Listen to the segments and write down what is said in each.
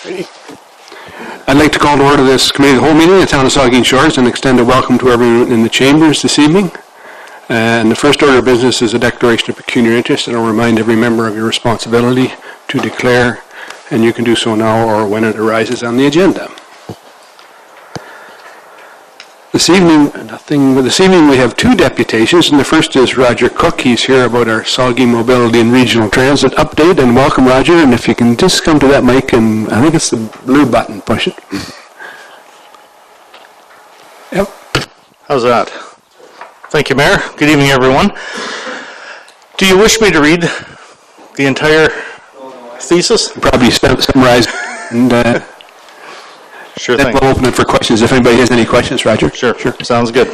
I'd like to call to order this committee of the whole meeting of the Town of Saugeen Shores and extend a welcome to everyone in the chambers this evening. And the first order of business is a declaration of pecuniary interest, and I'll remind every member of your responsibility to declare, and you can do so now or when it arises on the agenda. This evening we have two deputations, and the first is Roger Cook. He's here about our Saugeen Mobility and Regional Transit update, and welcome, Roger. And if you can just come to that mic, and I think it's the blue button, push it. Yep. How's that? Thank you, Mayor. Good evening, everyone. Do you wish me to read the entire thesis? Probably summarize and sure thing. We'll open it for questions if anybody has any questions, Roger. Sure. Sounds good.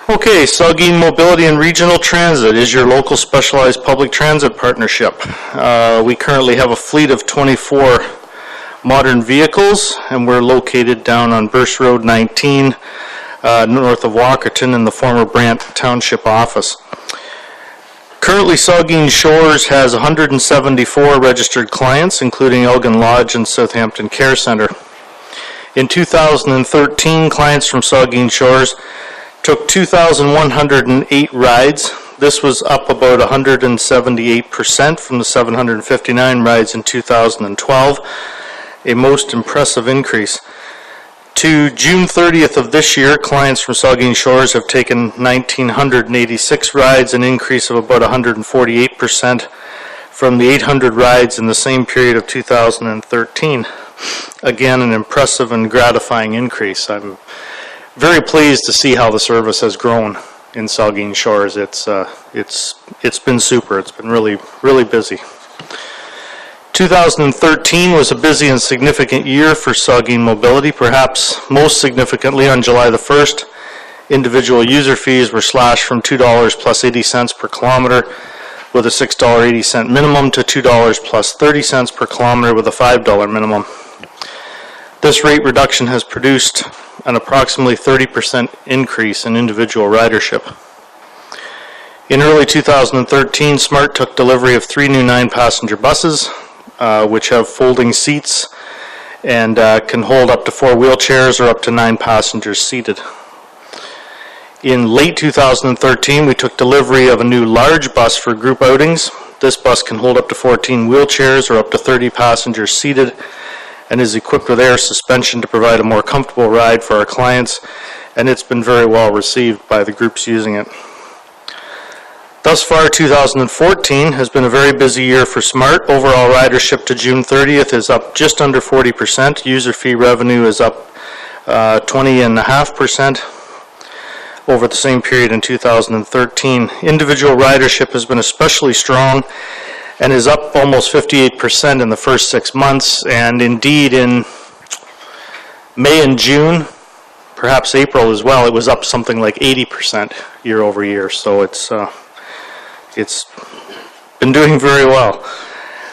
Okay, Saugeen Mobility and Regional Transit is your local specialized public transit partnership. We currently have a fleet of 24 modern vehicles, and we're located down on Burst Road 19, north of Walkerton in the former Brant Township office. Currently, Saugeen Shores has 174 registered clients, including Elgin Lodge and Southampton Care Centre. In 2013, clients from Saugeen Shores took 2,108 rides. This was up about 178% from the 759 rides in 2012, a most impressive increase. To June 30th of this year, clients from Saugeen Shores have taken 1,986 rides, an increase of about 148% from the 800 rides in the same period of 2013. Again, an impressive and gratifying increase. I'm very pleased to see how the service has grown in Saugeen Shores. It's been super. It's been really busy. 2013 was a busy and significant year for Saugeen Mobility. Perhaps most significantly, on July the 1st, individual user fees were slashed from $2 plus 80 cents per kilometer with a $6.80 minimum to $2 plus 30 cents per kilometer with a $5 minimum. This rate reduction has produced an approximately 30% increase in individual ridership. In early 2013, SMART took delivery of 3 new 9-passenger buses, which have folding seats and can hold up to 4 wheelchairs or up to 9 passengers seated. In late 2013, we took delivery of a new large bus for group outings. This bus can hold up to 14 wheelchairs or up to 30 passengers seated and is equipped with air suspension to provide a more comfortable ride for our clients, and it's been very well received by the groups using it. Thus far, 2014 has been a very busy year for SMART. Overall ridership to June 30th is up just under 40%. User fee revenue is up 20.5% over the same period in 2013. Individual ridership has been especially strong and is up almost 58% in the first 6 months, and indeed in May and June, perhaps April as well, it was up something like 80% year over year. So it's been doing very well.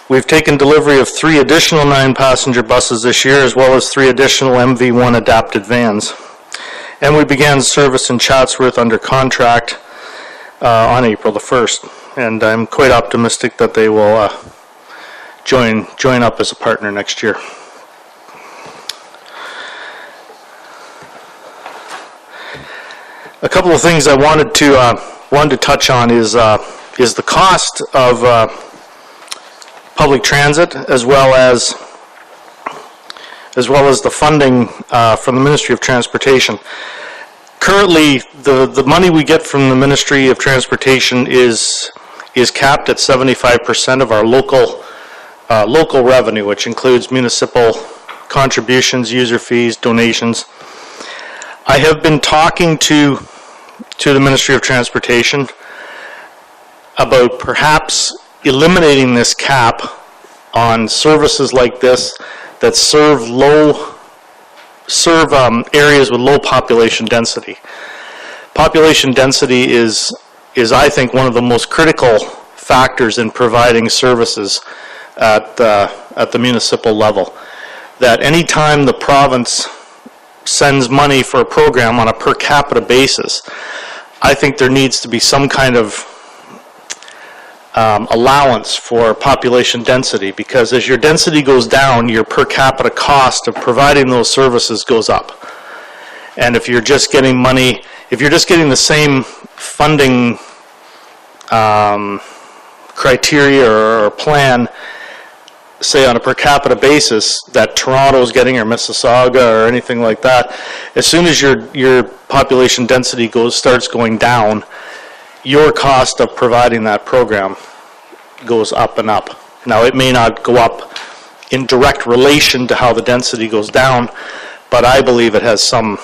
We've taken delivery of 3 additional 9-passenger buses this year, as well as 3 additional MV1 adapted vans. And we began service in Chatsworth under contract on April the 1st. And I'm quite optimistic that they will join up as a partner next year. A couple of things I wanted to touch on is the cost of public transit, as well as the funding from the Ministry of Transportation. Currently, the money we get from the Ministry of Transportation is capped at 75% of our local revenue, which includes municipal contributions, user fees, donations. I have been talking to the Ministry of Transportation about perhaps eliminating this cap on services like this that serve areas with low population density. Population density is I think one of the most critical factors in providing services at the municipal level. That any time the province sends money for a program on a per capita basis, I think there needs to be some kind of allowance for population density, because as your density goes down, your per capita cost of providing those services goes up. And if you're just getting money, if you're just getting the same funding criteria or plan, say on a per capita basis, that Toronto's getting, or Mississauga, or anything like that, as soon as your population density starts going down, your cost of providing that program goes up and up. Now, it may not go up in direct relation to how the density goes down, but I believe it has some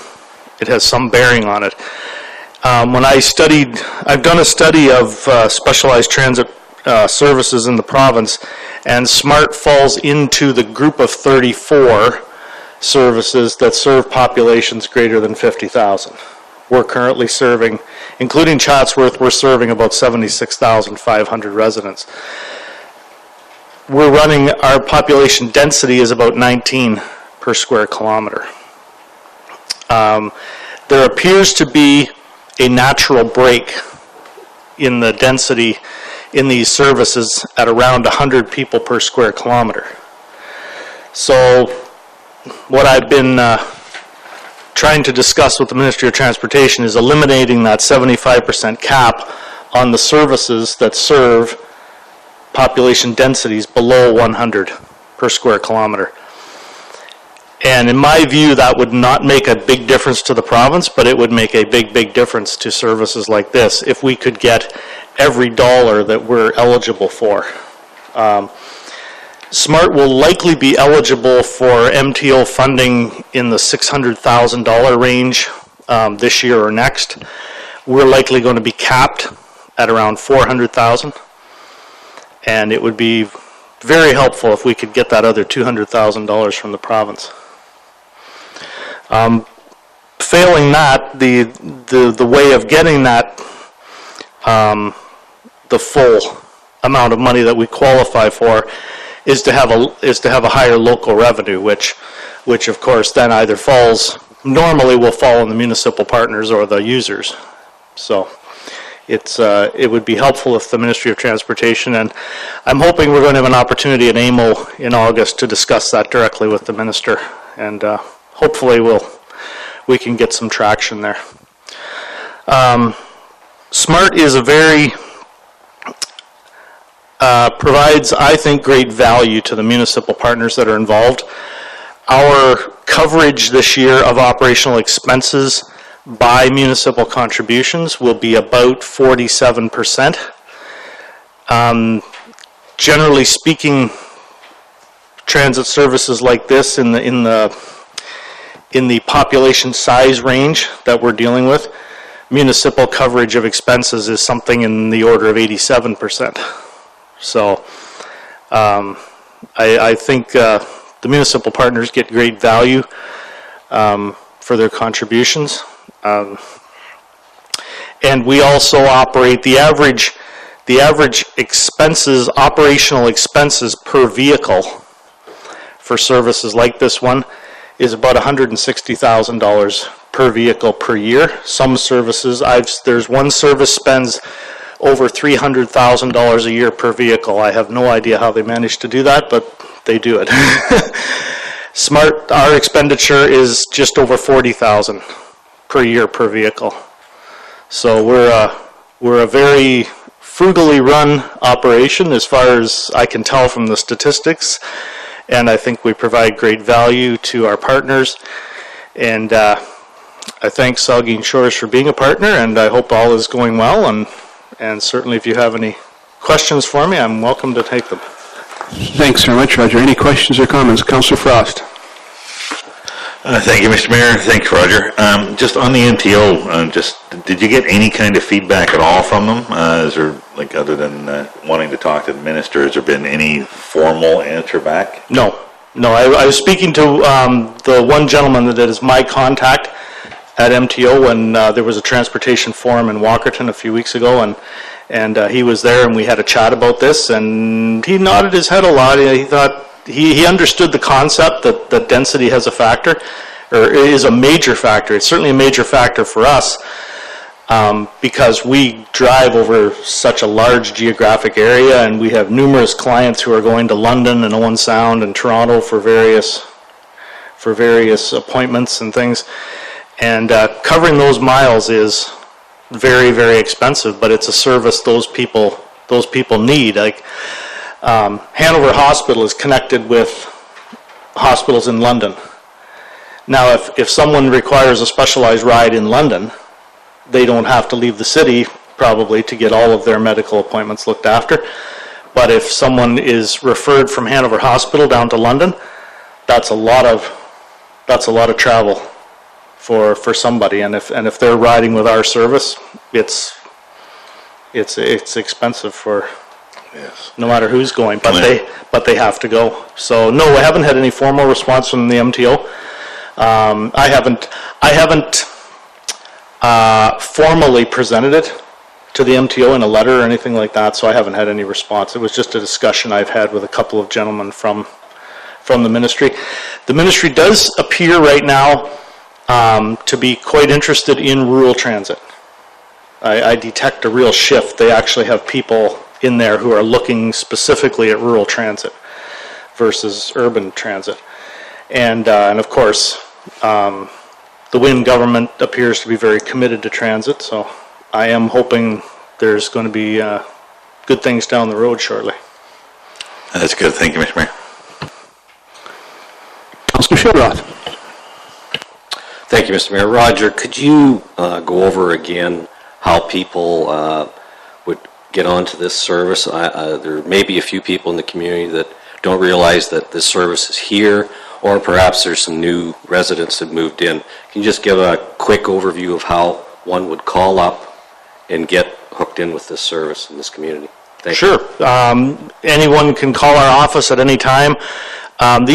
bearing on it. When I've done a study of specialized transit services in the province, and SMART falls into the group of 34 services that serve populations greater than 50,000. We're currently serving, including Chatsworth, we're serving about 76,500 residents. Our population density is about 19 per square kilometer. There appears to be a natural break in the density in these services at around 100 people per square kilometer. So what I've been trying to discuss with the Ministry of Transportation is eliminating that 75% cap on the services that serve population densities below 100 per square kilometer. And in my view, that would not make a big difference to the province, but it would make a big difference to services like this if we could get every dollar that we're eligible for. SMART will likely be eligible for MTO funding in the $600,000 range this year or next. We're likely going to be capped at around $400,000, and it would be very helpful if we could get that other $200,000 from the province. Failing that, the way of getting that, the full amount of money that we qualify for, is to have a higher local revenue, which of course then either normally will fall on the municipal partners or the users. So it would be helpful if the Ministry of Transportation, and I'm hoping we're going to have an opportunity at AMO in August to discuss that directly with the Minister, and hopefully we can get some traction there. SMART is provides, I think, great value to the municipal partners that are involved. Our coverage this year of operational expenses by municipal contributions will be about 47%. Generally speaking, transit services like this in the population size range that we're dealing with, municipal coverage of expenses is something in the order of 87%. So I think the municipal partners get great value for their contributions. And we also operate the average expenses, operational expenses per vehicle for services like this one is about $160,000 per vehicle per year. Some services, there's one service spends over $300,000 a year per vehicle. I have no idea how they manage to do that, but they do it. SMART, our expenditure is just over $40,000 per year per vehicle. So we're a very frugally run operation as far as I can tell from the statistics, and I think we provide great value to our partners. And I thank Saugeen Shores for being a partner, and I hope all is going well, and certainly if you have any questions for me, I'm welcome to take them. Thanks very much, Roger. Any questions or comments? Councillor Frost. Thank you, Mr. Mayor. Thanks, Roger. Just on the MTO, did you get any kind of feedback at all from them? Is there, like, other than wanting to talk to the minister, has there been any formal answer back? No. I was speaking to the one gentleman that is my contact at MTO when there was a transportation forum in Walkerton a few weeks ago, and he was there, and we had a chat about this, and he nodded his head a lot. He thought he understood the concept that density has a factor, or is a major factor. It's certainly a major factor for us. because we drive over such a large geographic area, and we have numerous clients who are going to London and Owen Sound and Toronto for various appointments and things. And covering those miles is very, very expensive, but it's a service those people need. Like Hanover Hospital is connected with hospitals in London. Now, if someone requires a specialized ride in London, they don't have to leave the city probably to get all of their medical appointments looked after. But if someone is referred from Hanover Hospital down to London, that's a lot of travel for somebody. And if they're riding with our service, it's expensive for no matter who's going. But they have to go. So no, I haven't had any formal response from the MTO. I haven't formally presented it to the MTO in a letter or anything like that, so I haven't had any response. It was just a discussion I've had with a couple of gentlemen from the ministry. The ministry does appear right now to be quite interested in rural transit. I detect a real shift. They actually have people in there who are looking specifically at rural transit versus urban transit. And of course, the Wynne government appears to be very committed to transit, so I am hoping there's going to be good things down the road shortly. That's good. Thank you, Mr. Mayor. Councillor Shildroth. Thank you, Mr. Mayor. Roger, could you go over again how people would get onto this service? There may be a few people in the community that don't realize that this service is here, or perhaps there's some new residents that moved in. Can you just give a quick overview of how one would call up and get hooked in with this service in this community? Thank you. Sure. Anyone can call our office at any time. The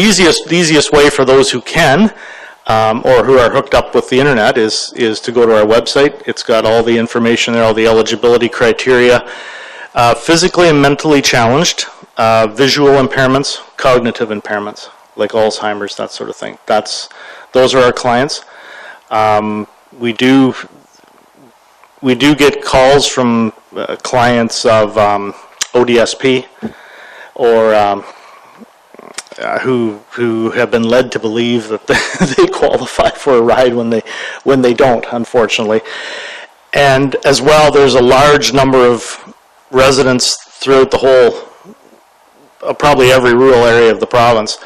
easiest way for those who can, or who are hooked up with the internet, is to go to our website. It's got all the information there, all the eligibility criteria. Physically and mentally challenged, visual impairments, cognitive impairments, like Alzheimer's, that sort of thing. Those are our clients. We do get calls from clients of ODSP or who have been led to believe that they qualify for a ride when they don't, unfortunately. And as well, there's a large number of residents throughout the whole, probably every rural area of the province,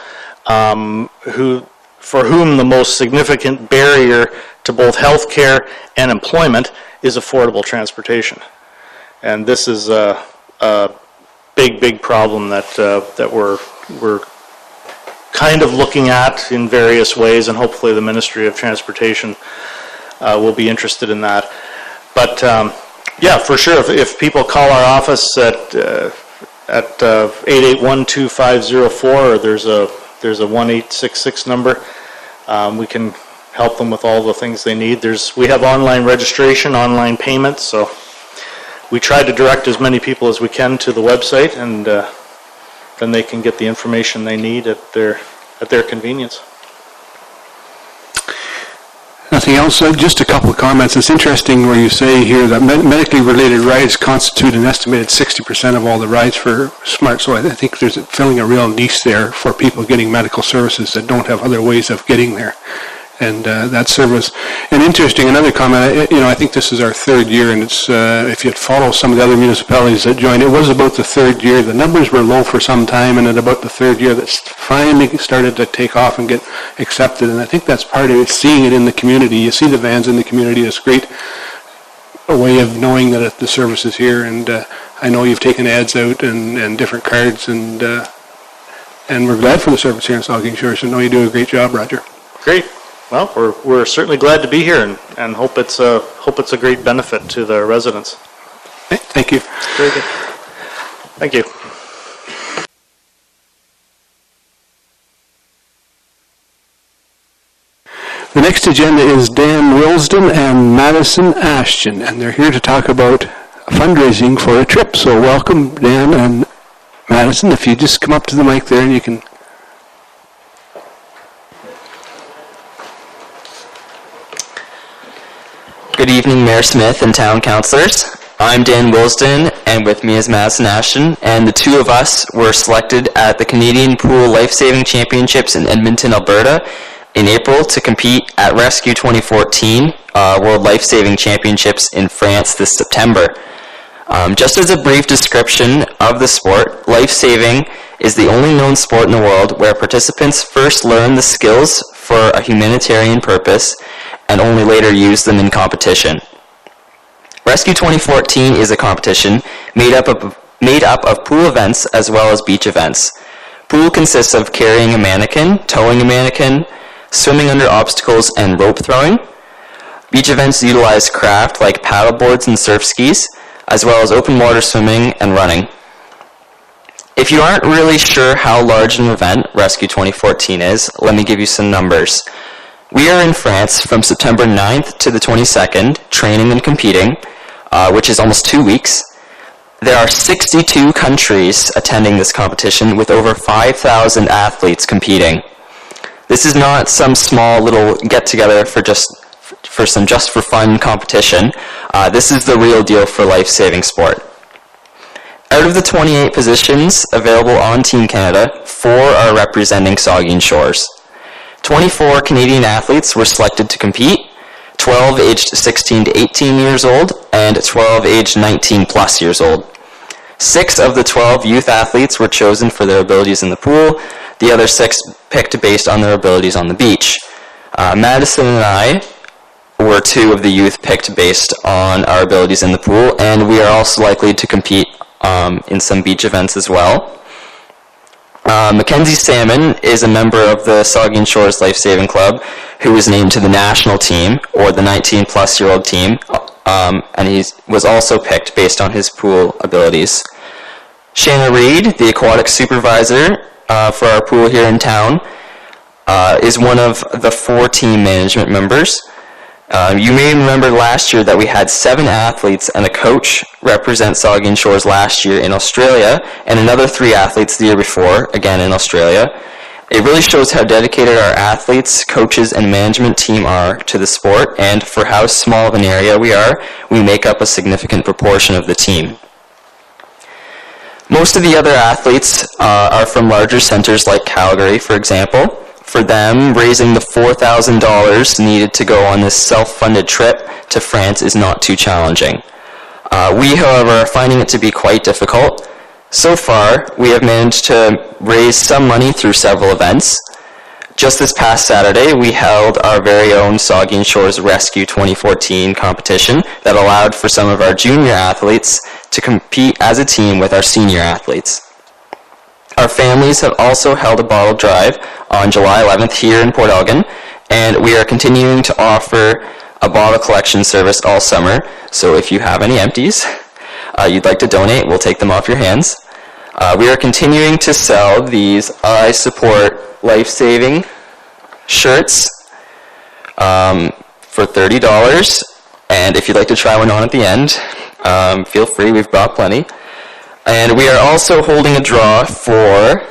for whom the most significant barrier to both health care and employment is affordable transportation. And this is a big problem that we're kind of looking at in various ways, and hopefully the Ministry of Transportation will be interested in that. But yeah, for sure, if people call our office at 881-2504, or there's a 1-866 number, we can help them with all the things they need. We have online registration, online payments, so we try to direct as many people as we can to the website, and then they can get the information they need at their convenience. Nothing else? Just a couple of comments. It's interesting where you say here that medically related rides constitute an estimated 60% of all the rides for SMART. So I think there's filling a real niche there for people getting medical services that don't have other ways of getting there. And that service. And interesting, another comment, I think this is our third year, and it's if you follow some of the other municipalities that joined, it was about the third year. The numbers were low for some time, and at about the third year, that's finally started to take off and get accepted. And I think that's part of it, seeing it in the community. You see the vans in the community. It's great, a way of knowing that the service is here. And I know you've taken ads out and different cards, and we're glad for the service here in Saugeen Shores. I know you do a great job, Roger. Great. Well, we're certainly glad to be here, and hope it's a great benefit to the residents. Okay, thank you. Very good. Thank you. The next agenda is Dan Wilsden and Madison Ashton, and they're here to talk about fundraising for a trip. So welcome, Dan and Madison. If you just come up to the mic there and you can... Good evening, Mayor Smith and town councilors. I'm Dan Wilsden, and with me is Madison Ashton, and the two of us were selected at the Canadian Pool Life-Saving Championships in Edmonton, Alberta in April to compete at Rescue 2014 World Life-Saving Championships in France this September. Just as a brief description of the sport, life-saving is the only known sport in the world where participants first learn the skills for a humanitarian purpose and only later use them in competition. Rescue 2014 is a competition made up of pool events as well as beach events. Pool consists of carrying a mannequin, towing a mannequin, swimming under obstacles, and rope throwing. Beach events utilize craft like paddle boards and surf skis, as well as open water swimming and running. If you aren't really sure how large an event Rescue 2014 is, let me give you some numbers. We are in France from September 9th to the 22nd, training and competing, which is almost 2 weeks. There are 62 countries attending this competition with over 5,000 athletes competing. This is not some small little get-together for some just-for-fun competition. This is the real deal for life-saving sport. Out of the 28 positions available on Team Canada, 4 are representing Saugeen Shores. 24 Canadian athletes were selected to compete, 12 aged 16 to 18 years old, and 12 aged 19 plus years old. 6 of the 12 youth athletes were chosen for their abilities in the pool, the other 6 picked based on their abilities on the beach. Madison and I were 2 of the youth picked based on our abilities in the pool, and we are also likely to compete in some beach events as well. Mackenzie Salmon is a member of the Saugeen Shores Life-Saving Club who was named to the national team, or the 19-plus-year-old team, and he was also picked based on his pool abilities. Shanna Reed, the aquatic supervisor for our pool here in town, is one of the 4 team management members. You may remember last year that we had 7 athletes and a coach represent Saugeen Shores last year in Australia, and another 3 athletes the year before, again in Australia. It really shows how dedicated our athletes, coaches, and management team are to the sport, and for how small of an area we are, we make up a significant proportion of the team. Most of the other athletes are from larger centers like Calgary, for example. For them, raising the $4,000 needed to go on this self-funded trip to France is not too challenging. We, however, are finding it to be quite difficult. So far, we have managed to raise some money through several events. Just this past Saturday, we held our very own Saugeen Shores Rescue 2014 competition that allowed for some of our junior athletes to compete as a team with our senior athletes. Our families have also held a bottle drive on July 11th here in Port Elgin, and we are continuing to offer a bottle collection service all summer, so if you have any empties you'd like to donate, we'll take them off your hands. We are continuing to sell these I Support Life-Saving shirts for $30, and if you'd like to try one on at the end, feel free, we've brought plenty. And we are also holding a draw for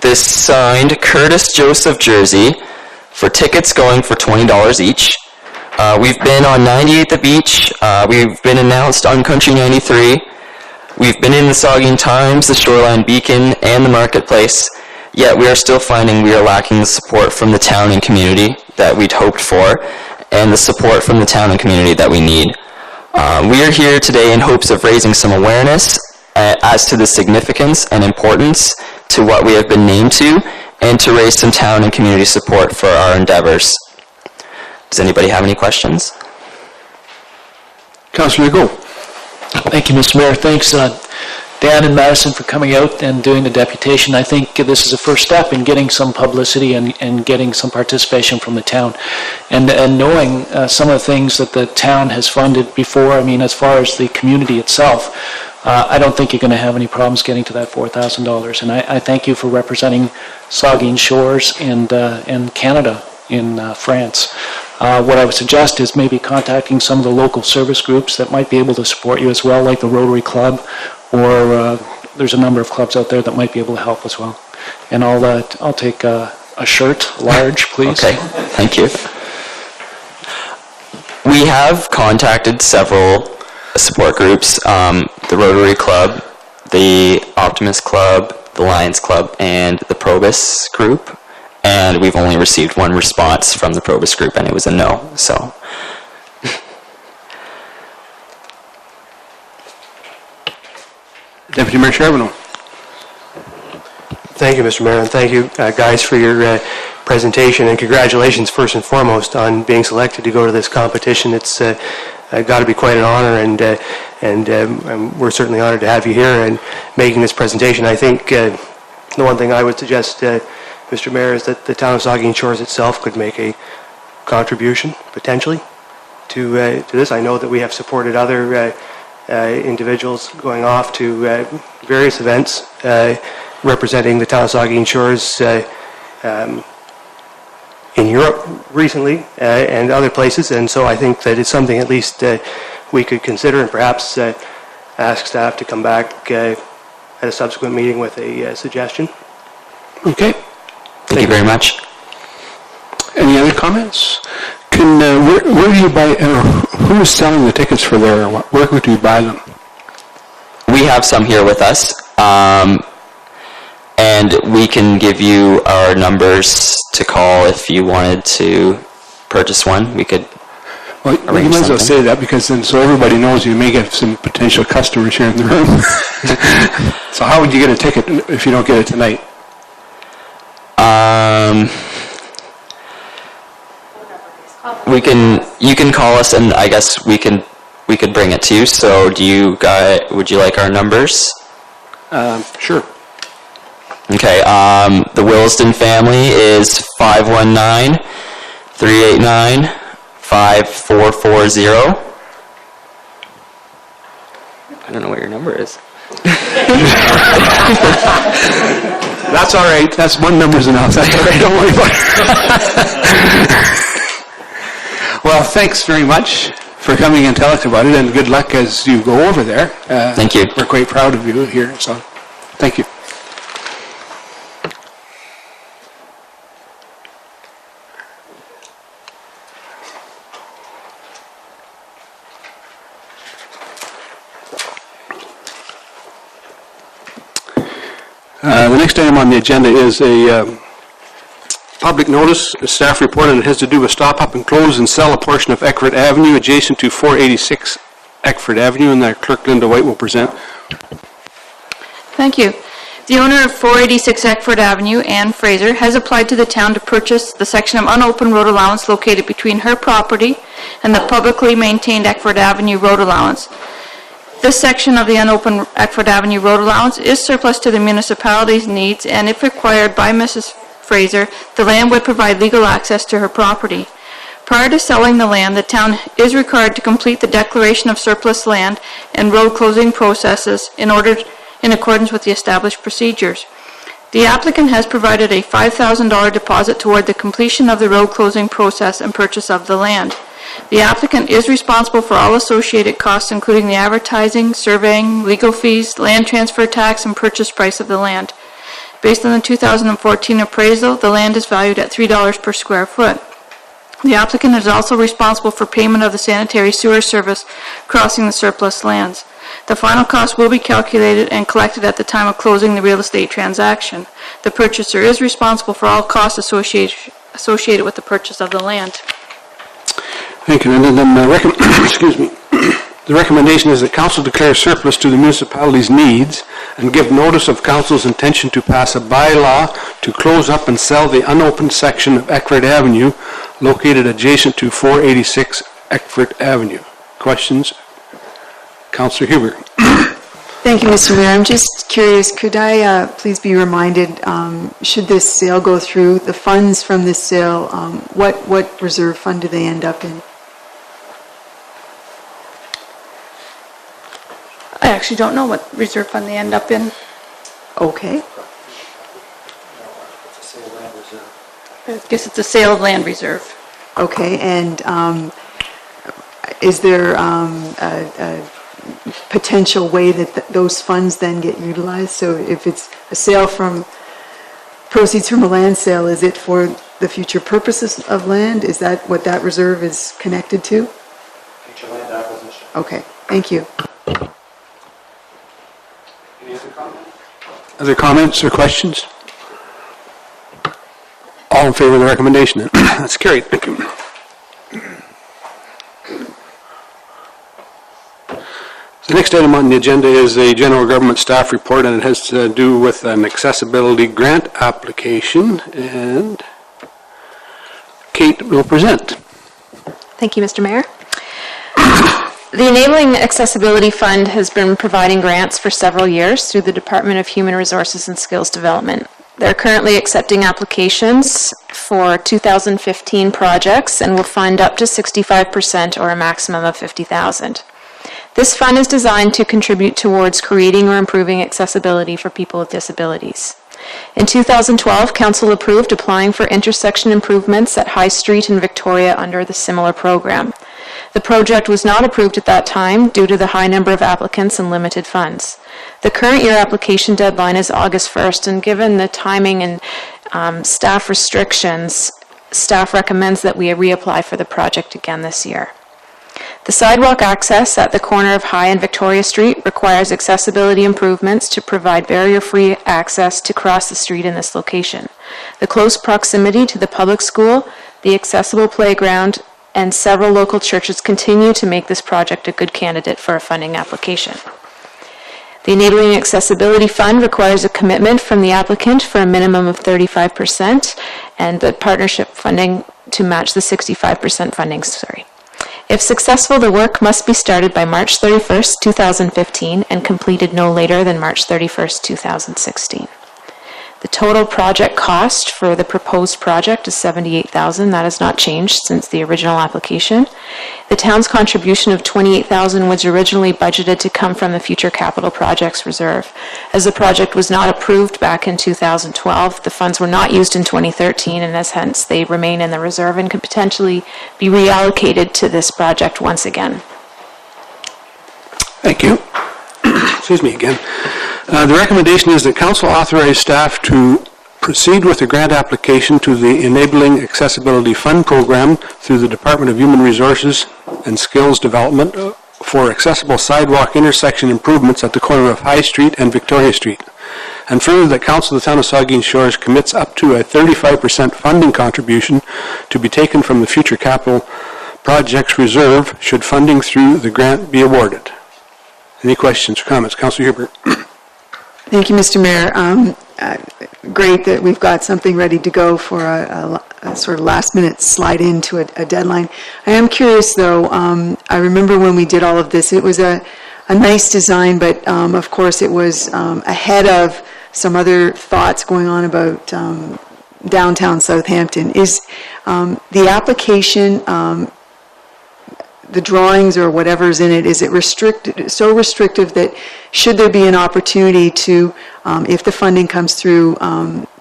this signed Curtis Joseph jersey for tickets going for $20 each. We've been on 98 The Beach. We've been announced on Country 93. We've been in the Saugeen Times, the Shoreline Beacon, and the Marketplace. Yet we are still finding we are lacking the support from the town and community that we'd hoped for, and the support from the town and community that we need. We are here today in hopes of raising some awareness as to the significance and importance to what we have been named to, and to raise some town and community support for our endeavors. Does anybody have any questions? Councillor Go. Thank you, Mr. Mayor. Thanks, Dan and Madison, for coming out and doing the deputation. I think this is a first step in getting some publicity and getting some participation from the town. And knowing some of the things that the town has funded before, I mean, as far as the community itself, I don't think you're going to have any problems getting to that $4,000. And I thank you for representing Saugeen Shores and Canada in France. What I would suggest is maybe contacting some of the local service groups that might be able to support you as well, like the Rotary Club, or there's a number of clubs out there that might be able to help as well. And I'll take a shirt, large, please. Okay, thank you. We have contacted several support groups, the Rotary Club, the Optimist Club, the Lions Club, and the Probus group, and we've only received one response from the Probus group, and it was a no, so. Deputy Mayor Charbonneau. Thank you, Mr. Mayor, and thank you, guys, for your presentation, and congratulations, first and foremost, on being selected to go to this competition. It's got to be quite an honor, and we're certainly honored to have you here and making this presentation. I think the one thing I would suggest, Mr. Mayor, is that the town of Saugeen Shores itself could make a contribution, potentially, to this. I know that we have supported other individuals going off to various events representing the town of Saugeen Shores in Europe recently and other places, and so I think that it's something at least we could consider, and perhaps ask staff to come back at a subsequent meeting with a suggestion. Okay. Thank you very much. Any other comments? Can where do you buy? Who is selling the tickets for there? Where do you buy them? We have some here with us, and we can give you our numbers to call if you wanted to purchase one. We could. Well, you might as well say that, because then so everybody knows you may get some potential customers here in the room. So how would you get a ticket if you don't get it tonight? You can call us, and I guess we could bring it to you. So would you like our numbers? Sure. Okay, the Williston family is 519-389-5440. I don't know what your number is. That's all right. That's one number's enough. That's all right. Don't worry about it. Well, thanks very much for coming and telling us about it, and good luck as you go over there. Thank you. We're quite proud of you here, so thank you. The next item on the agenda is a public notice, a staff report, and it has to do with stop up and close and sell a portion of Eckford Avenue adjacent to 486 Eckford Avenue, and our clerk Linda White will present. Thank you. The owner of 486 Eckford Avenue, Ann Fraser, has applied to the town to purchase the section of unopened road allowance located between her property and the publicly maintained Eckford Avenue road allowance. This section of the unopened Eckford Avenue road allowance is surplus to the municipality's needs, and if required by Mrs. Fraser, the land would provide legal access to her property. Prior to selling the land, the town is required to complete the declaration of surplus land and road closing processes in accordance with the established procedures. The applicant has provided a $5,000 deposit toward the completion of the road closing process and purchase of the land. The applicant is responsible for all associated costs, including the advertising, surveying, legal fees, land transfer tax, and purchase price of the land. Based on the 2014 appraisal, the land is valued at $3 per square foot. The applicant is also responsible for payment of the sanitary sewer service crossing the surplus lands. The final cost will be calculated and collected at the time of closing the real estate transaction. The purchaser is responsible for all costs associated with the purchase of the land. Thank you. And then excuse me. The recommendation is that council declare surplus to the municipality's needs and give notice of council's intention to pass a bylaw to close up and sell the unopened section of Eckford Avenue located adjacent to 486 Eckford Avenue. Questions? Councillor Huber. Thank you, Mr. Mayor. I'm just curious, could I please be reminded, should this sale go through, the funds from this sale, what reserve fund do they end up in? I actually don't know what reserve fund they end up in. Okay. I guess it's a sale of land reserve. Okay, and is there a potential way that those funds then get utilized? So if it's a sale from, proceeds from a land sale, is it for the future purposes of land? Is that what that reserve is connected to? Okay, thank you. Other comments or questions? All in favor of the recommendation, then? That's carried. Thank you. The next item on the agenda is a general government staff report, and it has to do with an accessibility grant application, and Kate will present. Thank you, Mr. Mayor. The Enabling Accessibility Fund has been providing grants for several years through the Department of Human Resources and Skills Development. They're currently accepting applications for 2015 projects and will fund up to 65% or a maximum of $50,000. This fund is designed to contribute towards creating or improving accessibility for people with disabilities. In 2012, Council approved applying for intersection improvements at High Street in Victoria under the similar program. The project was not approved at that time due to the high number of applicants and limited funds. The current year application deadline is August 1st, and given the timing and staff restrictions, staff recommends that we reapply for the project again this year. The sidewalk access at the corner of High and Victoria Street requires accessibility improvements to provide barrier-free access to cross the street in this location. The close proximity to the public school, the accessible playground, and several local churches continue to make this project a good candidate for a funding application. The Enabling Accessibility Fund requires a commitment from the applicant for a minimum of 35% and the partnership funding to match the 65% funding. If successful, the work must be started by March 31st, 2015 and completed no later than March 31st, 2016. The total project cost for the proposed project is $78,000. That has not changed since the original application. The town's contribution of $28,000 was originally budgeted to come from the Future Capital Projects Reserve. As the project was not approved back in 2012, the funds were not used in 2013, and as hence they remain in the reserve and could potentially be reallocated to this project once again. Thank you. Excuse me again. The recommendation is that Council authorize staff to proceed with the grant application to the Enabling Accessibility Fund program through the Department of Human Resources and Skills Development for accessible sidewalk intersection improvements at the corner of High Street and Victoria Street. And further, that Council of the Town of Saugeen Shores commits up to a 35% funding contribution to be taken from the Future Capital Projects Reserve should funding through the grant be awarded. Any questions or comments? Councillor Hubert. Thank you, Mr. Mayor. Great that we've got something ready to go for a sort of last-minute slide into a deadline. I am curious, though. I remember when we did all of this, it was a nice design, but of course it was ahead of some other thoughts going on about downtown Southampton. Is the application, the drawings or whatever's in it, is it so restrictive that should there be an opportunity to, if the funding comes through,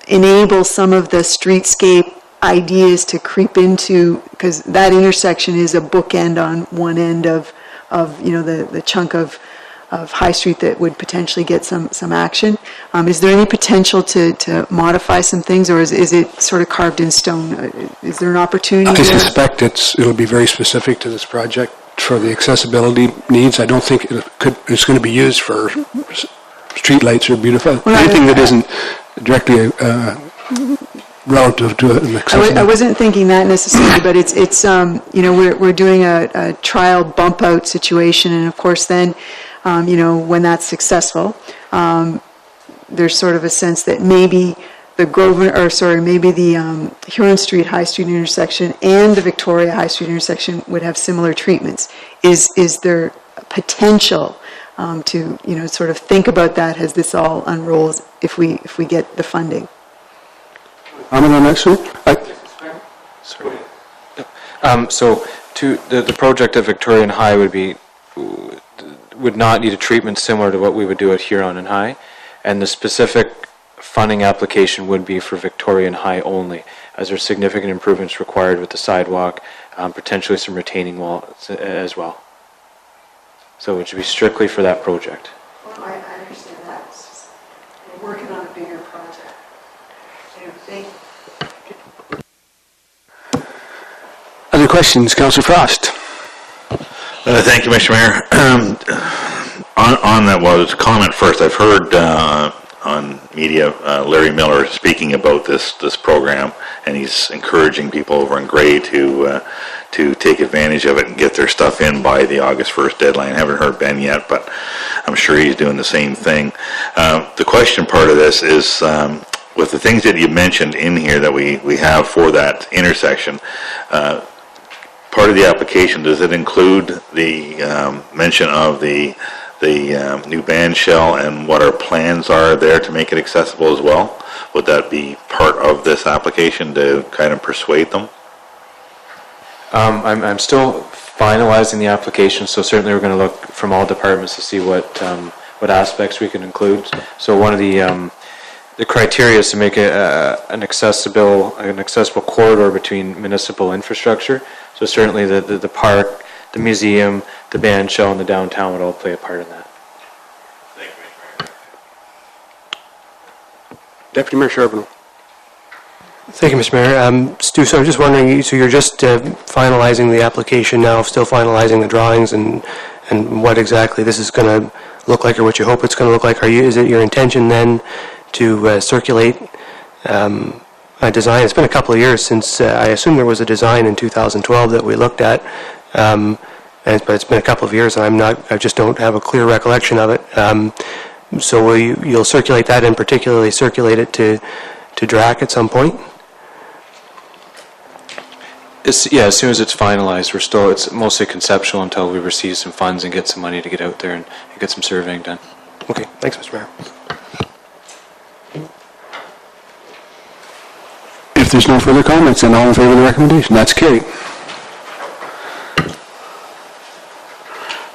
enable some of the streetscape ideas to creep into, because that intersection is a bookend on one end of the chunk of High Street that would potentially get some action. Is there any potential to modify some things, or is it sort of carved in stone? Is there an opportunity I there? suspect it'll be very specific to this project for the accessibility needs. I don't think it's going to be used for streetlights or beautiful, anything that isn't directly relative to an accessible. I wasn't thinking that necessarily, but it's we're doing a trial bump out situation, and of course then when that's successful, there's sort of a sense that maybe the Huron Street High Street intersection and the Victoria High Street intersection would have similar treatments. Is there potential to sort of think about that as this all unrolls if we get the funding? Comment on that, sir? So the project at Victoria and High would not need a treatment similar to what we would do at Huron and High, and the specific funding application would be for Victoria and High only, as there are significant improvements required with the sidewalk, potentially some retaining walls as well. So it should be strictly for that project. Well, I understand that. We're working on a bigger project. Other questions, Councillor Frost? Thank you, Mr. Mayor. On that, well, to comment first, I've heard on media Larry Miller speaking about this program, and he's encouraging people over in Gray to take advantage of it and get their stuff in by the August 1st deadline. I haven't heard Ben yet, but I'm sure he's doing the same thing. The question part of this is, with the things that you mentioned in here that we have for that intersection, part of the application, does it include the mention of the new band shell and what our plans are there to make it accessible as well? Would that be part of this application to kind of persuade them? I'm still finalizing the application, so certainly we're going to look from all departments to see what aspects we can include. So one of the criteria is to make an accessible corridor between municipal infrastructure. So certainly the park, the museum, the band shell, and the downtown would all play a part in that. Deputy Mayor Charbonneau. Thank you, Mr. Mayor. Stu, so I'm just wondering, so you're just finalizing the application now, still finalizing the drawings and what exactly this is going to look like, or what you hope it's going to look like? Is it your intention then to circulate a design? It's been a couple of years since, I assume there was a design in 2012 that we looked at, but it's been a couple of years and I just don't have a clear recollection of it. So you'll circulate that, and particularly circulate it to DRAC at some point? As soon as it's finalized, it's mostly conceptual until we receive some funds and get some money to get out there and get some surveying done. Okay, thanks, Mr. Mayor. If there's no further comments, then all in favor of the recommendation? That's carried.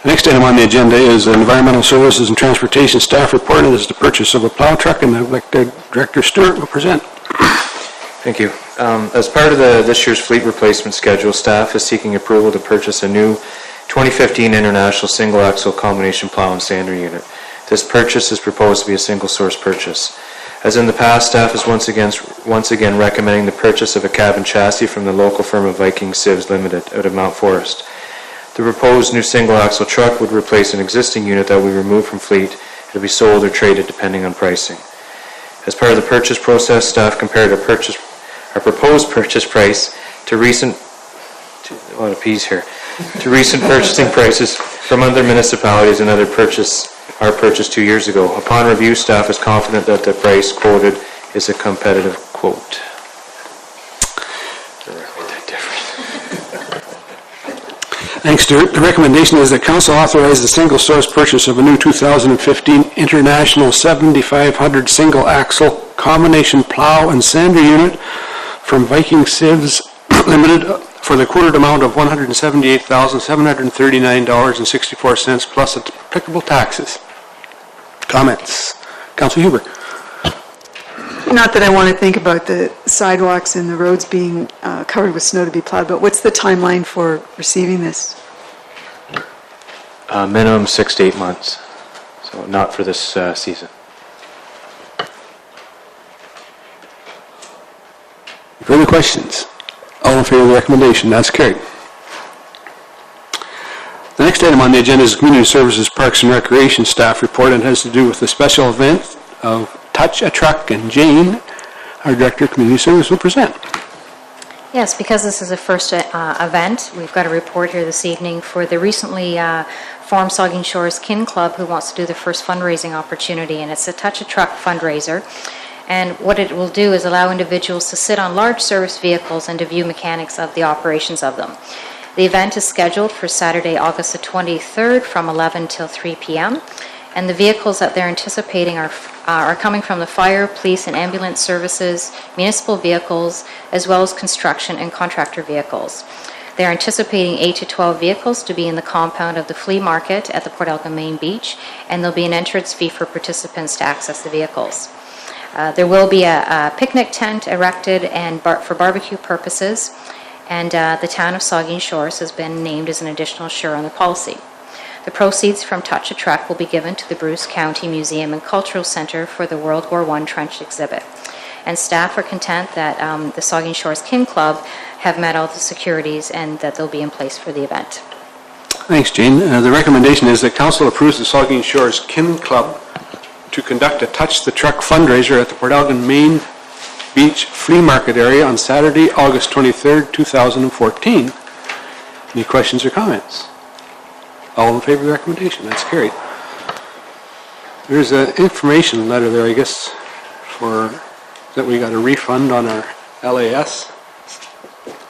The next item on the agenda is Environmental Services and Transportation Staff Report. This is the purchase of a plow truck, and I'd like Director Stewart will present. Thank you. As part of this year's fleet replacement schedule, staff is seeking approval to purchase a new 2015 International Single Axle Combination Plow and Sander Unit. This purchase is proposed to be a single source purchase. As in the past, staff is once again recommending the purchase of a cabin chassis from the local firm of Viking Sieves Limited out of Mount Forest. The proposed new single axle truck would replace an existing unit that we removed from fleet. It will be sold or traded depending on pricing. As part of the purchase process, staff compared our proposed purchase price to recent purchasing prices from other municipalities and our purchase 2 years ago. Upon review, staff is confident that the price quoted is a competitive quote. Thanks, Stuart. The recommendation is that Council authorize the single-source purchase of a new 2015 International 7500 single-axle combination plow and sander unit from Viking Sieves Limited for the quoted amount of $178,739.64 plus applicable taxes. Comments? Councilor Huber. Not that I want to think about the sidewalks and the roads being covered with snow to be plowed, but what's the timeline for receiving this? Minimum 6 to 8 months, so not for this season. Further questions? All in favor of the recommendation? That's carried. The next item on the agenda is Community Services, Parks and Recreation Staff Report, and has to do with the special event of Touch a Truck, and Jane, our Director of Community Service, will present. Yes, because this is a first event, we've got a report here this evening for the recently formed Saugeen Shores Kin Club, who wants to do their first fundraising opportunity, and it's a Touch a Truck fundraiser. And what it will do is allow individuals to sit on large service vehicles and to view mechanics of the operations of them. The event is scheduled for Saturday, August the 23rd from 11 till 3 p.m. And the vehicles that they're anticipating are coming from the fire, police, and ambulance services, municipal vehicles, as well as construction and contractor vehicles. They're anticipating 8 to 12 vehicles to be in the compound of the flea market at the Port Elgin Main Beach, and there'll be an entrance fee for participants to access the vehicles. There will be a picnic tent erected and for barbecue purposes, and the town of Saugeen Shores has been named as an additional insurer on the policy. The proceeds from Touch a Truck will be given to the Bruce County Museum and Cultural Center for the World War I Trench exhibit. And staff are content that the Saugeen Shores Kin Club have met all the securities and that they'll be in place for the event. Thanks, Jane. The recommendation is that council approves the Saugeen Shores Kin Club to conduct a Touch the Truck fundraiser at the Port Elgin Main Beach Flea Market area on Saturday, August 23rd, 2014. Any questions or comments? All in favor of the recommendation? That's carried. There's an information letter there, I guess, for that we got a refund on our LAS.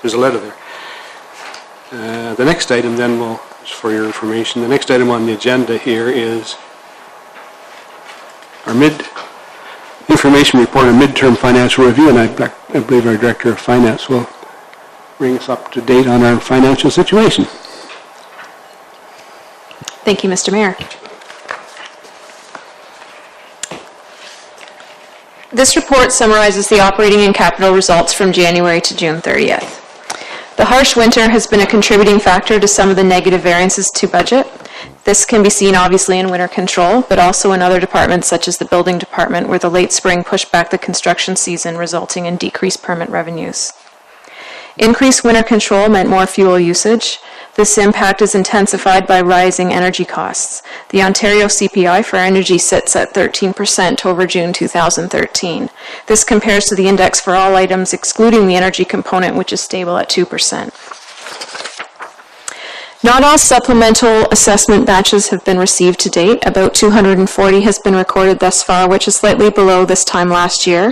There's a letter there. The next item then will, just for your information, the next item on the agenda here is our information report on midterm financial review, and I believe our Director of Finance will bring us up to date on our financial situation. Thank you, Mr. Mayor. This report summarizes the operating and capital results from January to June 30th. The harsh winter has been a contributing factor to some of the negative variances to budget. This can be seen obviously in winter control, but also in other departments such as the building department, where the late spring pushed back the construction season, resulting in decreased permit revenues. Increased winter control meant more fuel usage. This impact is intensified by rising energy costs. The Ontario CPI for energy sits at 13% over June 2013. This compares to the index for all items excluding the energy component, which is stable at 2%. Not all supplemental assessment batches have been received to date. About 240 has been recorded thus far, which is slightly below this time last year.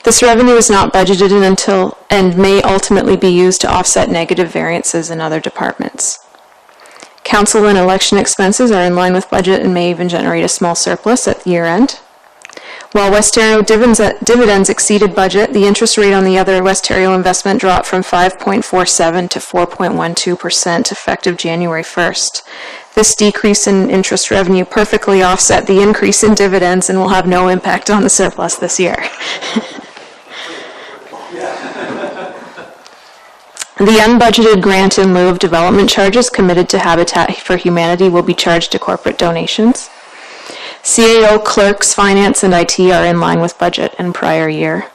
This revenue is not budgeted in until and may ultimately be used to offset negative variances in other departments. Council and election expenses are in line with budget and may even generate a small surplus at year end. While Westario dividends exceeded budget, the interest rate on the other Westario investment dropped from 5.47% to 4.12% effective January 1st. This decrease in interest revenue perfectly offset the increase in dividends and will have no impact on the surplus this year. The unbudgeted grant in lieu of development charges committed to Habitat for Humanity will be charged to corporate donations. CAO, clerks, finance, and IT are in line with budget and prior year.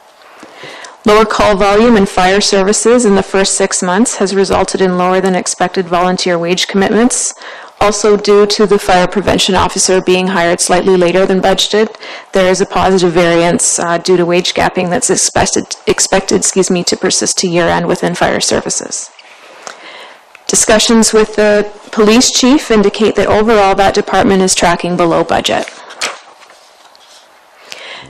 Lower call volume in fire services in the first 6 months has resulted in lower than expected volunteer wage commitments. Also, due to the fire prevention officer being hired slightly later than budgeted, there is a positive variance due to wage gapping that's expected to persist to year end within fire services. Discussions with the police chief indicate that overall that department is tracking below budget.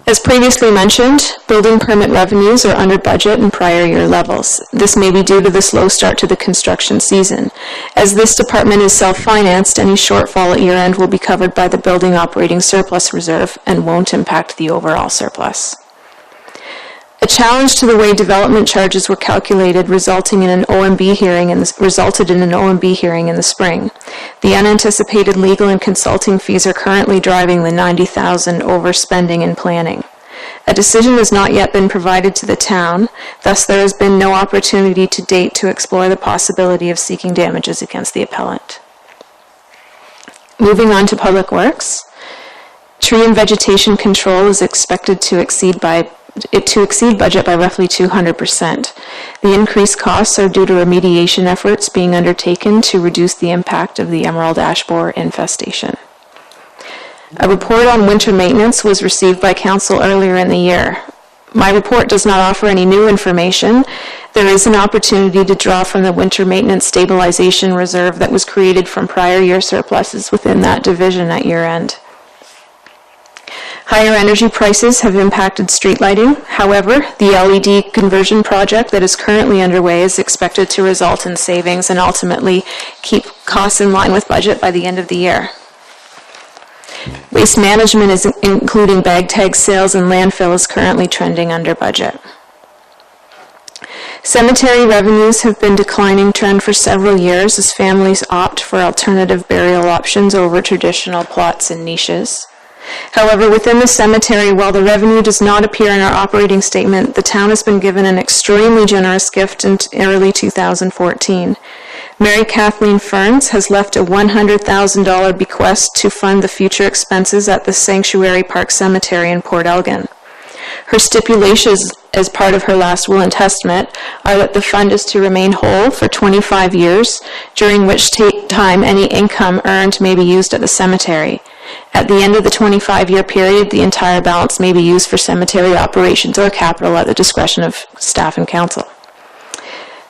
As previously mentioned, building permit revenues are under budget and prior year levels. This may be due to the slow start to the construction season. As this department is self-financed, any shortfall at year end will be covered by the building operating surplus reserve and won't impact the overall surplus. A challenge to the way development charges were calculated resulted in an OMB hearing in the spring. The unanticipated legal and consulting fees are currently driving the $90,000 overspending in planning. A decision has not yet been provided to the town, thus there has been no opportunity to date to explore the possibility of seeking damages against the appellant. Moving on to Public Works. Tree and vegetation control is expected to exceed budget by roughly 200%. The increased costs are due to remediation efforts being undertaken to reduce the impact of the emerald ash borer infestation. A report on winter maintenance was received by Council earlier in the year. My report does not offer any new information. There is an opportunity to draw from the winter maintenance stabilization reserve that was created from prior year surpluses within that division at year end. Higher energy prices have impacted street lighting. However, the LED conversion project that is currently underway is expected to result in savings and ultimately keep costs in line with budget by the end of the year. Waste management, including bag tag sales and landfill, is currently trending under budget. Cemetery revenues have been declining trend for several years as families opt for alternative burial options over traditional plots and niches. However, within the cemetery, while the revenue does not appear in our operating statement, the town has been given an extremely generous gift in early 2014. Mary Kathleen Ferns has left a $100,000 bequest to fund the future expenses at the Sanctuary Park Cemetery in Port Elgin. Her stipulations as part of her last will and testament are that the fund is to remain whole for 25 years, during which time any income earned may be used at the cemetery. At the end of the 25-year period, the entire balance may be used for cemetery operations or capital at the discretion of staff and council.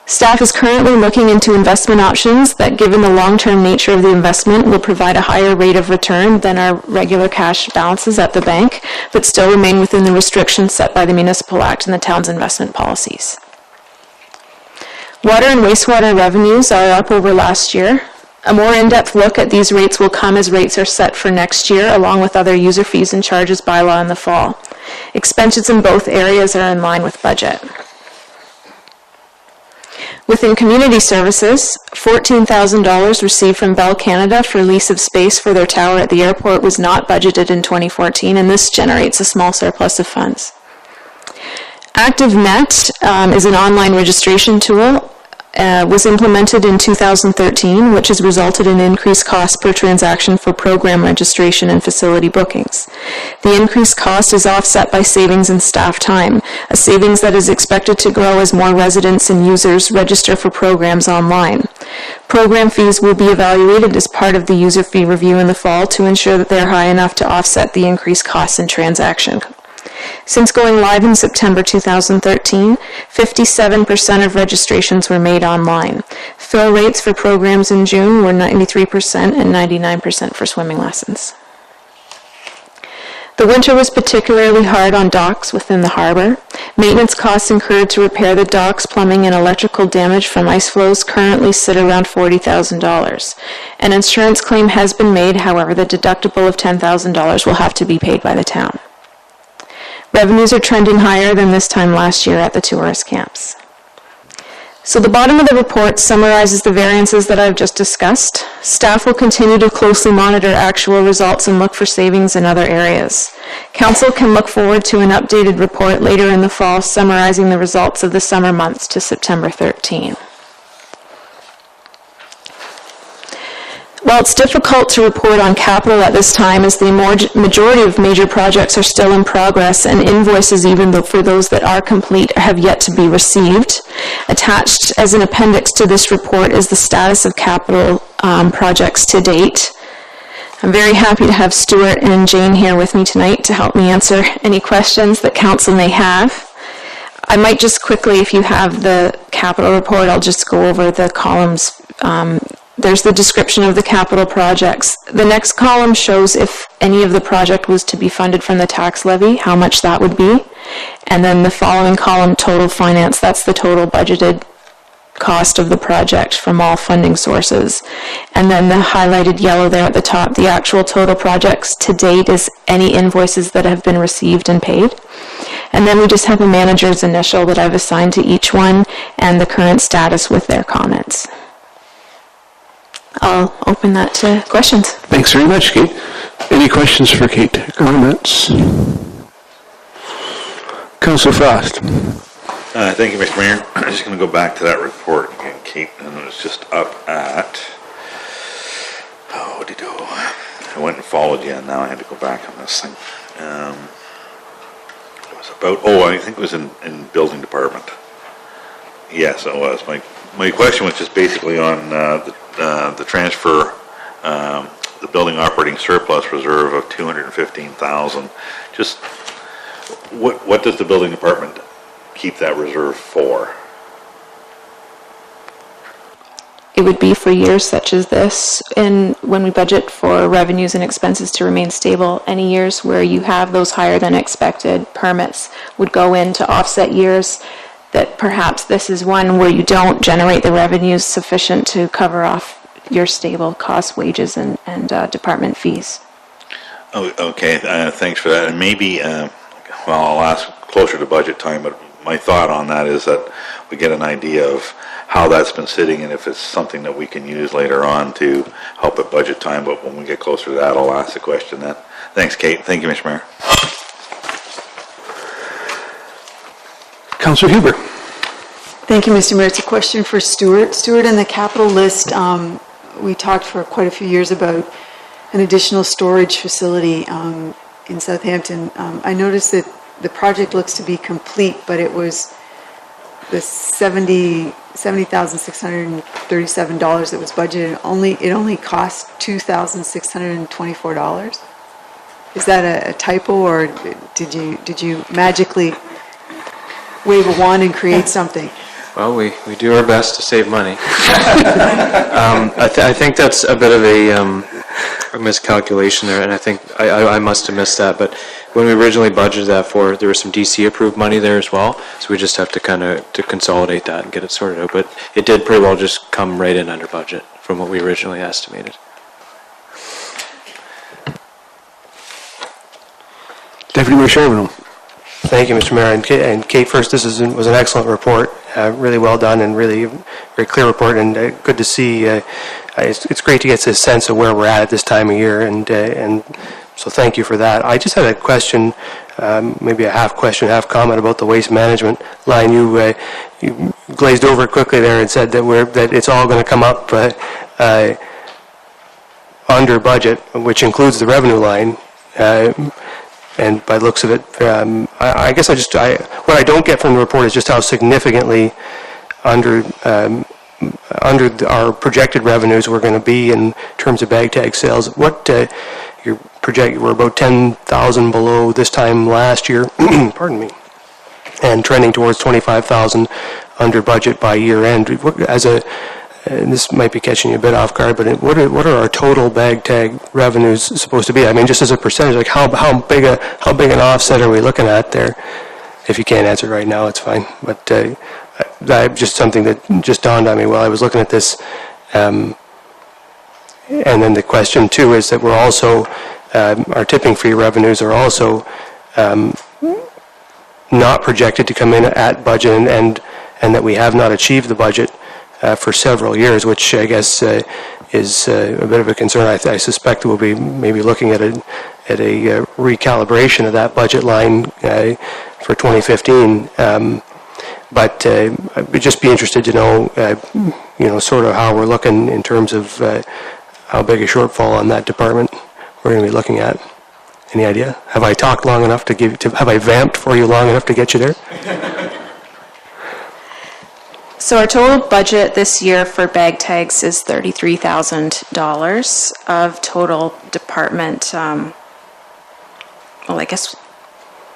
Staff is currently looking into investment options that, given the long-term nature of the investment, will provide a higher rate of return than our regular cash balances at the bank, but still remain within the restrictions set by the Municipal Act and the town's investment policies. Water and wastewater revenues are up over last year. A more in-depth look at these rates will come as rates are set for next year, along with other user fees and charges bylaw in the fall. Expenses in both areas are in line with budget. Within community services, $14,000 received from Bell Canada for lease of space for their tower at the airport was not budgeted in 2014, and this generates a small surplus of funds. ActiveNet is an online registration tool. Was implemented in 2013, which has resulted in increased costs per transaction for program registration and facility bookings. The increased cost is offset by savings in staff time, a savings that is expected to grow as more residents and users register for programs online. Program fees will be evaluated as part of the user fee review in the fall to ensure that they are high enough to offset the increased costs in transaction. Since going live in September 2013, 57% of registrations were made online. Fill rates for programs in June were 93% and 99% for swimming lessons. The winter was particularly hard on docks within the harbor. Maintenance costs incurred to repair the docks, plumbing, and electrical damage from ice flows currently sit around $40,000. An insurance claim has been made, however, the deductible of $10,000 will have to be paid by the town. Revenues are trending higher than this time last year at the tourist camps. So the bottom of the report summarizes the variances that I've just discussed. Staff will continue to closely monitor actual results and look for savings in other areas. Council can look forward to an updated report later in the fall summarizing the results of the summer months to September 13. While it's difficult to report on capital at this time, as the majority of major projects are still in progress and invoices, even though for those that are complete, have yet to be received. Attached as an appendix to this report is the status of capital projects to date. I'm very happy to have Stuart and Jane here with me tonight to help me answer any questions that council may have. I might just quickly, if you have the capital report, I'll just go over the columns. There's the description of the capital projects. The next column shows if any of the project was to be funded from the tax levy, how much that would be. And then the following column, total finance, that's the total budgeted cost of the project from all funding sources. And then the highlighted yellow there at the top, the actual total projects to date is any invoices that have been received and paid. And then we just have a manager's initial that I've assigned to each one and the current status with their comments. I'll open that to questions. Thanks very much, Kate. Any questions for Kate? Comments? Councillor Frost. Thank you, Mr. Mayor. I'm just going to go back to that report again, Kate, and it was just up at, I went and followed you, and now I had to go back on this thing. It was about, I think it was in building department. Yes, it was. My question was just basically on the transfer, the building operating surplus reserve of $215,000. Just what does the building department keep that reserve for? It would be for years such as this, and when we budget for revenues and expenses to remain stable, any years where you have those higher than expected permits would go in to offset years that perhaps this is one where you don't generate the revenues sufficient to cover off your stable cost, wages, and department fees. Oh, okay, thanks for that. And maybe, I'll ask closer to budget time, but my thought on that is that we get an idea of how that's been sitting and if it's something that we can use later on to help at budget time. But when we get closer to that, I'll ask the question then. Thanks, Kate. Thank you, Mr. Mayor. Councillor Huber. Thank you, Mr. Mayor. It's a question for Stuart. Stuart, in the capital list, we talked for quite a few years about an additional storage facility in Southampton. I noticed that the project looks to be complete, but it was the $70,637 that was budgeted, it only cost $2,624. Is that a typo, or did you magically wave a wand and create something? Well, we do our best to save money. I think that's a bit of a miscalculation there, and I think I must have missed that. But when we originally budgeted that for, there was some DC-approved money there as well, so we just have to to consolidate that and get it sorted out. But it did pretty well just come right in under budget from what we originally estimated. Deputy Mayor Charbonneau. Thank you, Mr. Mayor. And Kate, first, this was an excellent report, really well done, and really very clear report, and good to see. It's great to get this sense of where we're at this time of year, and so thank you for that. I just had a question, maybe a half question, half comment about the waste management line. You glazed over it quickly there and said that it's all going to come up under budget, which includes the revenue line. And by the looks of it, I guess what I don't get from the report is just how significantly under our projected revenues we're going to be in terms of bag tag sales. What you project? We're about 10,000 below this time last year. Pardon me, and trending towards 25,000 under budget by year end. And this might be catching you a bit off guard, but what are our total bag tag revenues supposed to be? I mean, just as a percentage, like how big an offset are we looking at there? If you can't answer right now, it's fine. But just something that just dawned on me while I was looking at this. And then the question too is that we're also our tipping fee revenues are also not projected to come in at budget, and that we have not achieved the budget for several years, which I guess is a bit of a concern. I suspect we'll be maybe looking at a recalibration of that budget line for 2015. But I'd just be interested to know, sort of how we're looking in terms of how big a shortfall on that department we're going to be looking at. Any idea? Have I talked long enough have I vamped for you long enough to get you there? So our total budget this year for bag tags is $33,000 of total department, I guess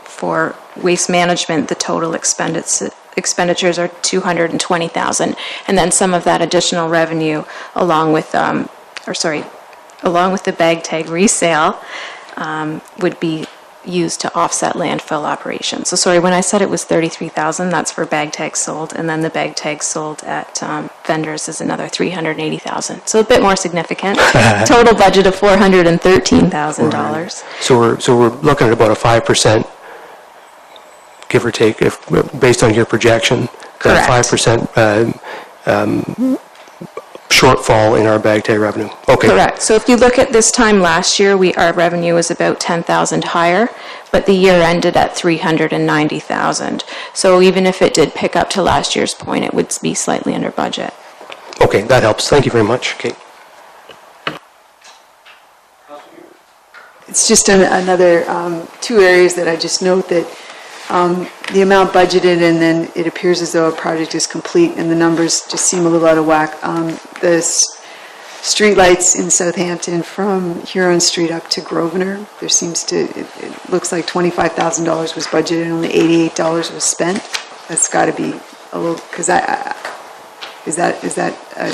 for waste management, the total expenditures are $220,000, and then some of that additional revenue along with the bag tag resale would be used to offset landfill operations. So sorry, when I said it was $33,000, that's for bag tags sold, and then the bag tags sold at vendors is another $380,000. So a bit more significant. Total budget of $413,000. So we're looking at about a 5%, give or take, based on your projection. Correct. 5% shortfall in our bag tag revenue. Okay. Correct. So if you look at this time last year, our revenue was about $10,000 higher, but the year ended at $390,000. So even if it did pick up to last year's point, it would be slightly under budget. Okay, that helps. Thank you very much, Kate. It's just another two areas that I just note that the amount budgeted, and then it appears as though a project is complete, and the numbers just seem a little out of whack. The street lights in Southampton from Huron Street up to Grosvenor, it looks like $25,000 was budgeted and only $88 was spent. That's got to be a little, because is that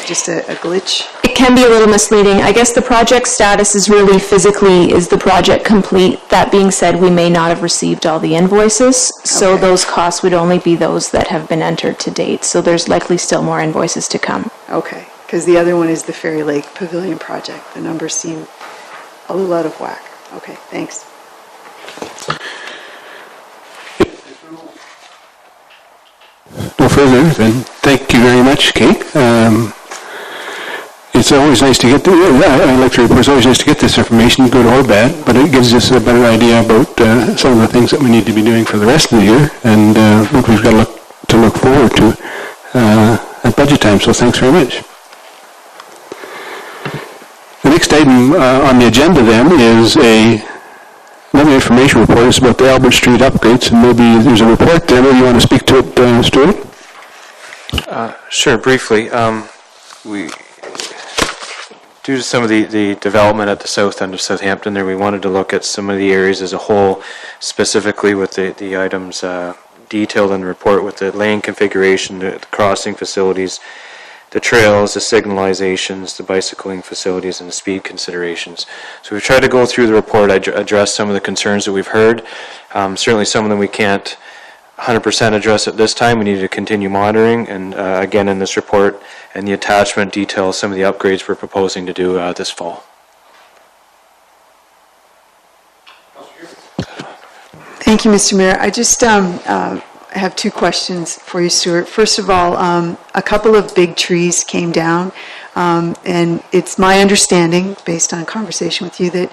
just a glitch? It can be a little misleading. I guess the project status is really physically, is the project complete? That being said, we may not have received all the invoices, so those costs would only be those that have been entered to date. So there's likely still more invoices to come. Okay, because the other one is the Ferry Lake Pavilion project. The numbers seem a little out of whack. Okay, thanks. No further, then thank you very much, Kate. It's always nice to get I like to report, it's always nice to get this information, good or bad, but it gives us a better idea about some of the things that we need to be doing for the rest of the year, and what we've got to look forward to at budget time, so thanks very much. The next item on the agenda then is a Another information report is about the Albert Street upgrades, and maybe there's a report there. Maybe you want to speak to it, Stuart? Sure, briefly. Due to some of the development at the south end of Southampton there, we wanted to look at some of the areas as a whole, specifically with the items detailed in the report with the lane configuration, the crossing facilities, the trails, the signalizations, the bicycling facilities, and the speed considerations. So we've tried to go through the report, address some of the concerns that we've heard. Certainly some of them we can't 100% address at this time. We need to continue monitoring, and again in this report and the attachment details some of the upgrades we're proposing to do this fall. Thank you, Mr. Mayor. I just have two questions for you, Stuart. First of all, a couple of big trees came down, and it's my understanding, based on conversation with you, that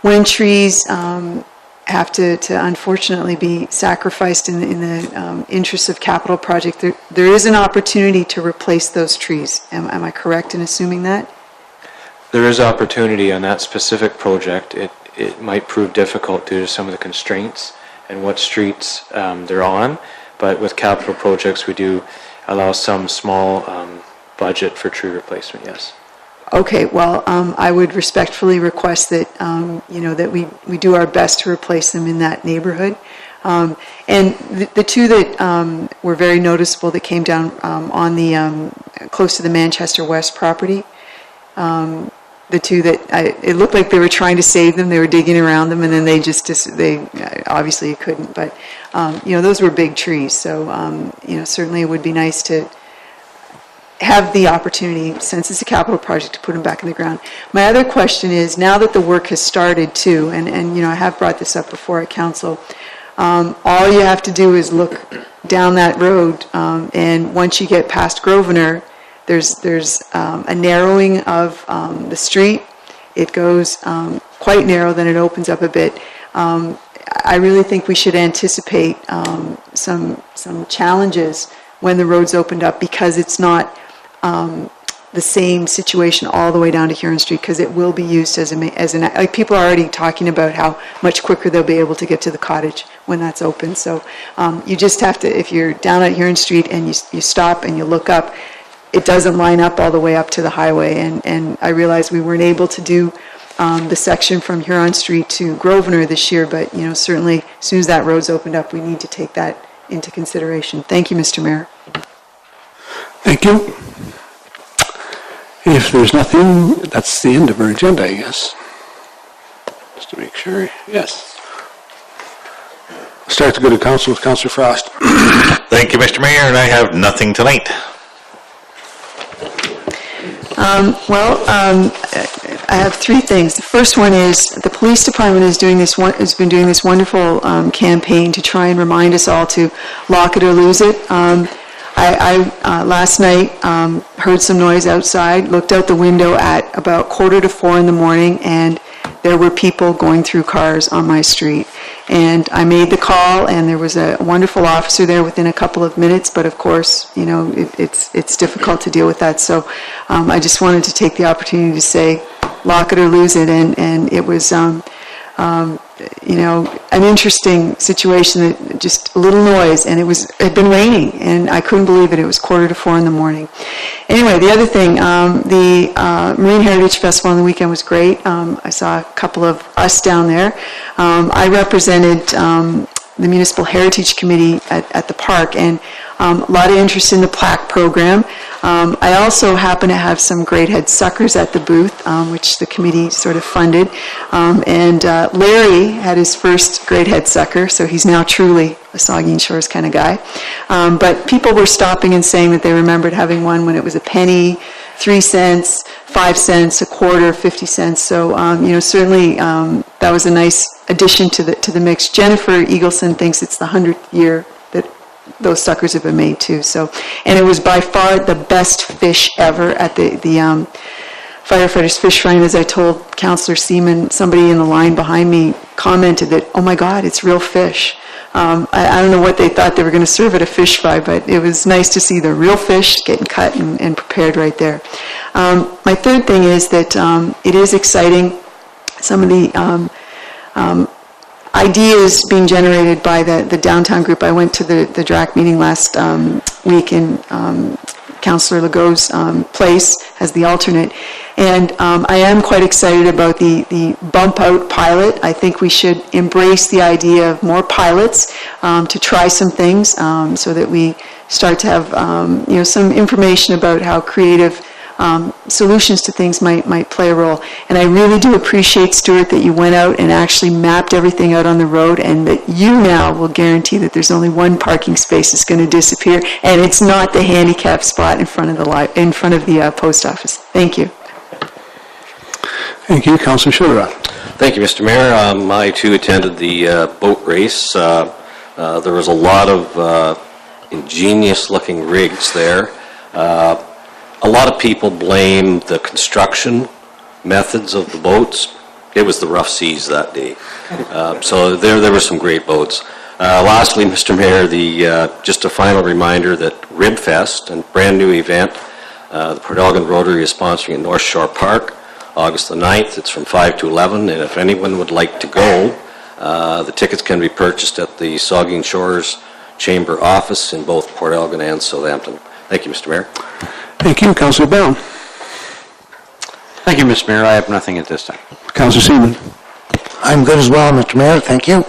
when trees have to unfortunately be sacrificed in the interests of capital project, there is an opportunity to replace those trees. Am I correct in assuming that? There is opportunity on that specific project. It might prove difficult due to some of the constraints and what streets they're on, but with capital projects we do allow some small budget for tree replacement, yes. Okay, well, I would respectfully request that, that we do our best to replace them in that neighborhood. And the two that were very noticeable that came down on the, close to the Manchester West property, the two that, it looked like they were trying to save them, they were digging around them, and then they obviously couldn't, but, those were big trees, so, certainly it would be nice to have the opportunity, since it's a capital project, to put them back in the ground. My other question is, now that the work has started too, and I have brought this up before at council, all you have to do is look down that road, and once you get past Grosvenor, there's a narrowing of the street. It goes quite narrow, then it opens up a bit. I really think we should anticipate some challenges when the road's opened up, because it's not the same situation all the way down to Huron Street, because it will be used as like people are already talking about how much quicker they'll be able to get to the cottage when that's open. So you just have to, if you're down at Huron Street and you stop and you look up, it doesn't line up all the way up to the highway. And I realize we weren't able to do the section from Huron Street to Grosvenor this year, but certainly as soon as that road's opened up, we need to take that into consideration. Thank you, Mr. Mayor. Thank you. If there's nothing, that's the end of our agenda, I guess. Just to make sure. Yes. Start to go to council with Councillor Frost. Thank you, Mr. Mayor, and I have nothing tonight. I have three things. The first one is the police department has been doing this wonderful campaign to try and remind us all to lock it or lose it. I last night heard some noise outside, looked out the window at about 3:45 in the morning, and there were people going through cars on my street. And I made the call, and there was a wonderful officer there within a couple of minutes, but of course, it's difficult to deal with that. So I just wanted to take the opportunity to say, lock it or lose it, and it was an interesting situation, that just a little noise, and it had been raining, and I couldn't believe it. It was 3:45 in the morning. Anyway, the other thing, the Marine Heritage Festival on the weekend was great. I saw a couple of us down there. I represented the Municipal Heritage Committee at the park, and a lot of interest in the plaque program. I also happen to have some great head suckers at the booth, which the committee sort of funded. And Larry had his first great head sucker, so he's now truly a Saugeen Shores kind of guy. But people were stopping and saying that they remembered having one when it was a penny, 3 cents, 5 cents, a quarter, 50 cents. So, certainly that was a nice addition to the mix. Jennifer Eagleson thinks it's the 100th year that those suckers have been made too. So, and it was by far the best fish ever at the Firefighters Fish Fry. As I told Councillor Seaman, somebody in the line behind me commented that, oh my God, it's real fish. I don't know what they thought they were going to serve at a fish fry, but it was nice to see the real fish getting cut and prepared right there. My third thing is that it is exciting, some of the ideas being generated by the downtown group. I went to the DRAC meeting last week in Councillor Legault's place as the alternate. And I am quite excited about the bump out pilot. I think we should embrace the idea of more pilots to try some things so that we start to have some information about how creative solutions to things might play a role. And I really do appreciate, Stuart, that you went out and actually mapped everything out on the road, and that you now will guarantee that there's only one parking space that's going to disappear, and it's not the handicap spot in front of the post office. Thank you. Thank you. Councillor Schiller. Thank you, Mr. Mayor. I too attended the boat race. There was a lot of ingenious-looking rigs there. A lot of people blame the construction methods of the boats. It was the rough seas that day. So there were some great boats. Lastly, Mr. Mayor, just a final reminder that Ribfest, a brand new event, the Port Elgin Rotary is sponsoring at North Shore Park, August the 9th. It's from 5 to 11, and if anyone would like to go, the tickets can be purchased at the Saugeen Shores Chamber office in both Port Elgin and Southampton. Thank you, Mr. Mayor. Thank you. Councillor Bell. Thank you, Mr. Mayor. I have nothing at this time. Councillor Seaman. I'm good as well, Mr. Mayor. Thank you.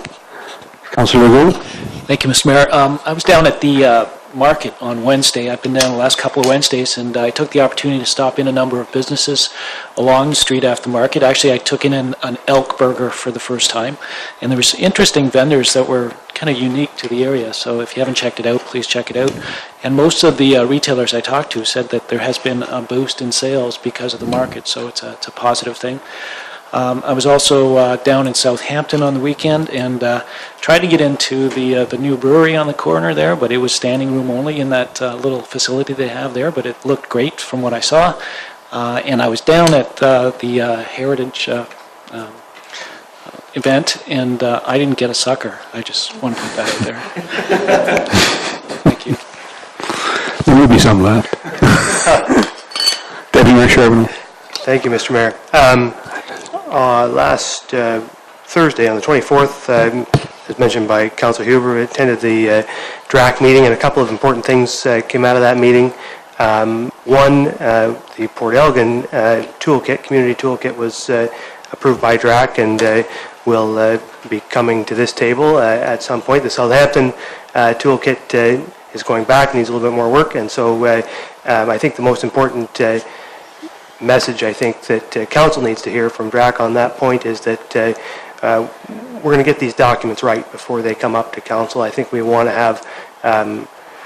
Councillor Legault. Thank you, Mr. Mayor. I was down at the market on Wednesday. I've been down the last couple of Wednesdays, and I took the opportunity to stop in a number of businesses along the street after the market. Actually, I took in an elk burger for the first time, and there was interesting vendors that were kind of unique to the area. So if you haven't checked it out, please check it out. And most of the retailers I talked to said that there has been a boost in sales because of the market, so it's a positive thing. I was also down in Southampton on the weekend and tried to get into the new brewery on the corner there, but it was standing room only in that little facility they have there, but it looked great from what I saw. And I was down at the Heritage event, and I didn't get a sucker. I just want to put that out there. Thank you. There will be some left. Deputy Mayor Charbonneau. Thank you, Mr. Mayor. Last Thursday, on the 24th, as mentioned by Councillor Huber, we attended the DRAC meeting, and a couple of important things came out of that meeting. One, the Port Elgin community toolkit was approved by DRAC and will be coming to this table at some point. The Southampton toolkit is going back, needs a little bit more work, and so I think the most important message I think that council needs to hear from DRAC on that point is that we're going to get these documents right before they come up to council. I think we want to have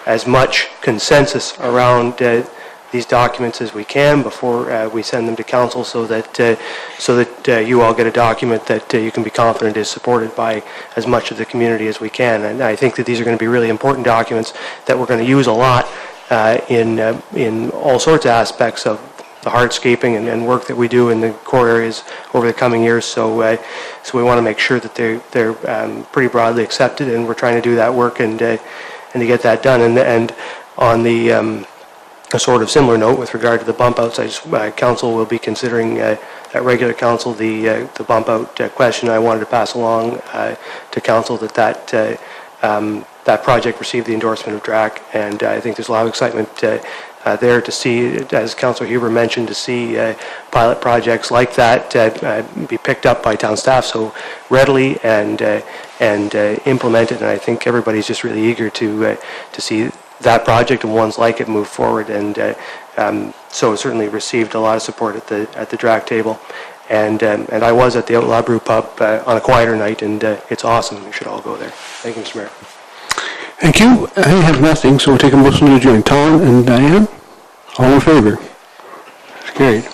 as much consensus around these documents as we can before we send them to council, so that you all get a document that you can be confident is supported by as much of the community as we can. And I think that these are going to be really important documents that we're going to use a lot in all sorts of aspects of the hardscaping and work that we do in the core areas over the coming years. So we want to make sure that they're pretty broadly accepted, and we're trying to do that work and to get that done. And on the a sort of similar note with regard to the bump outs, council will be considering at regular council the bump out question. I wanted to pass along to council that project received the endorsement of DRAC, and I think there's a lot of excitement there to see, as Councillor Huber mentioned, to see pilot projects like that be picked up by town staff so readily and implemented. And I think everybody's just really eager to see that project and ones like it move forward. And so it certainly received a lot of support at the DRAC table. And I was at the Outlaw Brew Pub on a quieter night, and it's awesome. You should all go there. Thank you, Mr. Mayor. Thank you. I have nothing, so we'll take a motion to adjourn. Tom and Diane, all in favor? Carried.